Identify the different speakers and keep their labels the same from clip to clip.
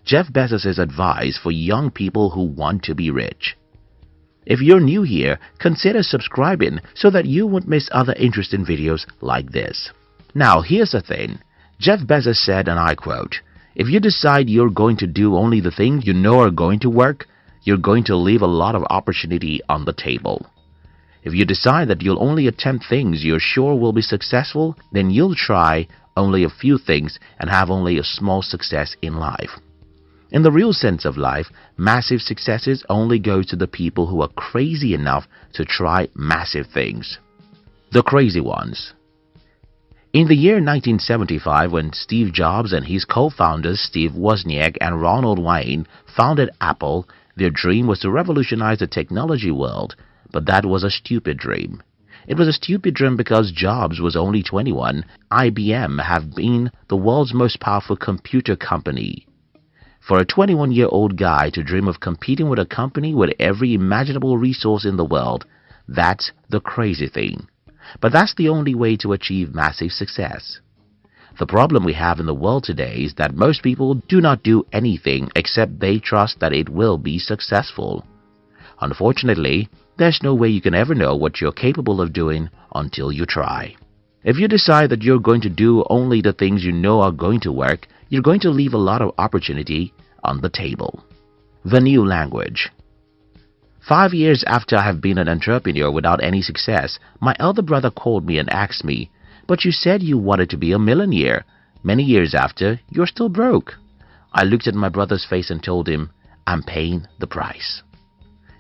Speaker 1: Jeff Bezos' advice for young people who want to be rich. If you're new here, consider subscribing so that you won't miss other interesting videos like this. Now, here's the thing. Jeff Bezos said, and I quote, "If you decide you're going to do only the things you know are going to work, you're going to leave a lot of opportunity on the table. If you decide that you'll only attempt things you're sure will be successful, then you'll try only a few things and have only a small success in life." In the real sense of life, massive successes only go to the people who are crazy enough to try massive things. The crazy ones. In the year 1975, when Steve Jobs and his co-founders Steve Wozniak and Ronald Wayne founded Apple, their dream was to revolutionize the technology world, but that was a stupid dream. It was a stupid dream because Jobs was only 21, IBM had been the world's most powerful computer company. For a 21-year-old guy to dream of competing with a company with every imaginable resource in the world, that's the crazy thing. But that's the only way to achieve massive success. The problem we have in the world today is that most people do not do anything except they trust that it will be successful. Unfortunately, there's no way you can ever know what you're capable of doing until you try. If you decide that you're going to do only the things you know are going to work, you're going to leave a lot of opportunity on the table. The new language. 5 years after I have been an entrepreneur without any success, my elder brother called me and asked me, "But you said you wanted to be a millionaire. Many years after, you're still broke." I looked at my brother's face and told him, "I'm paying the price."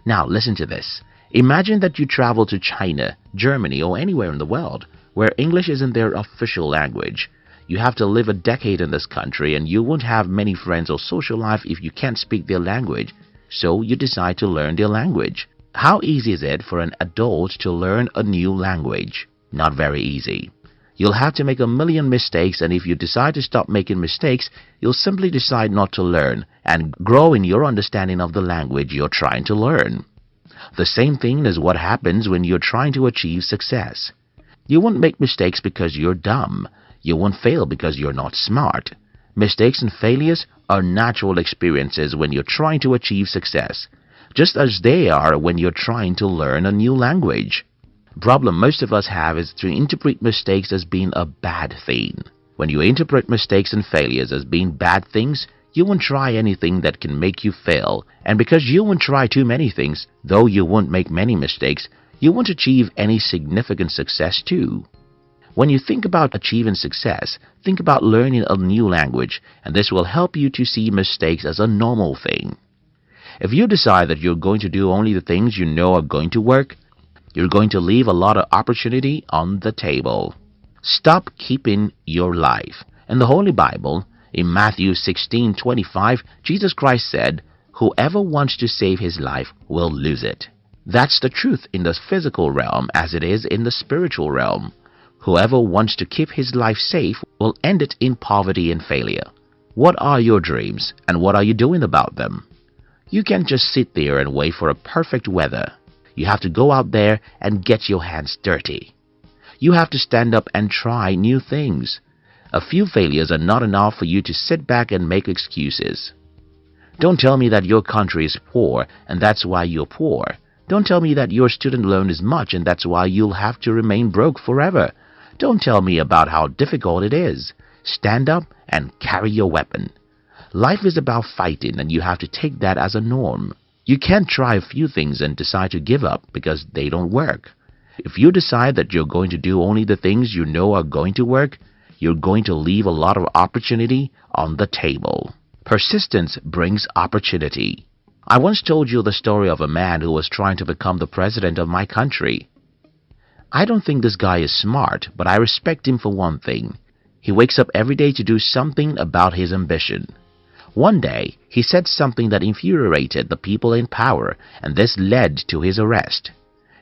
Speaker 1: Now listen to this. Imagine that you travel to China, Germany, or anywhere in the world where English isn't their official language. You have to live a decade in this country and you won't have many friends or social life if you can't speak their language. So you decide to learn their language. How easy is it for an adult to learn a new language? Not very easy. You'll have to make a million mistakes, and if you decide to stop making mistakes, you'll simply decide not to learn and grow in your understanding of the language you're trying to learn. The same thing is what happens when you're trying to achieve success. You won't make mistakes because you're dumb. You won't fail because you're not smart. Mistakes and failures are natural experiences when you're trying to achieve success, just as they are when you're trying to learn a new language. The problem most of us have is to interpret mistakes as being a bad thing. When you interpret mistakes and failures as being bad things, you won't try anything that can make you fail, and because you won't try too many things, though you won't make many mistakes, you won't achieve any significant success too. When you think about achieving success, think about learning a new language, and this will help you to see mistakes as a normal thing. If you decide that you're going to do only the things you know are going to work, you're going to leave a lot of opportunity on the table. Stop keeping your life. In the Holy Bible, in Matthew 16:25, Jesus Christ said, "Whoever wants to save his life will lose it." That's the truth in the physical realm as it is in the spiritual realm. Whoever wants to keep his life safe will end it in poverty and failure. What are your dreams, and what are you doing about them? You can't just sit there and wait for a perfect weather. You have to go out there and get your hands dirty. You have to stand up and try new things. A few failures are not enough for you to sit back and make excuses. Don't tell me that your country is poor and that's why you're poor. Don't tell me that your student loan is much and that's why you'll have to remain broke forever. Don't tell me about how difficult it is. Stand up and carry your weapon. Life is about fighting, and you have to take that as a norm. You can't try a few things and decide to give up because they don't work. If you decide that you're going to do only the things you know are going to work, you're going to leave a lot of opportunity on the table. Persistence brings opportunity. I once told you the story of a man who was trying to become the president of my country. I don't think this guy is smart, but I respect him for one thing. He wakes up every day to do something about his ambition. One day, he said something that infuriated the people in power, and this led to his arrest.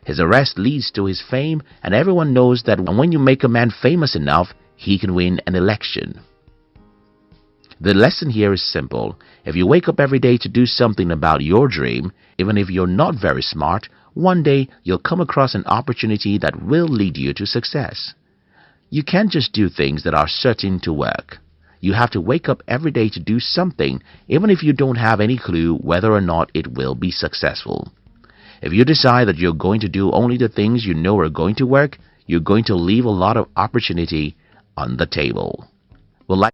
Speaker 1: His arrest leads to his fame, and everyone knows that when you make a man famous enough, he can win an election. The lesson here is simple. If you wake up every day to do something about your dream, even if you're not very smart, one day you'll come across an opportunity that will lead you to success. You can't just do things that are certain to work. You have to wake up every day to do something, even if you don't have any clue whether or not it will be successful. If you decide that you're going to do only the things you know are going to work, you're going to leave a lot of opportunity on the table. Well,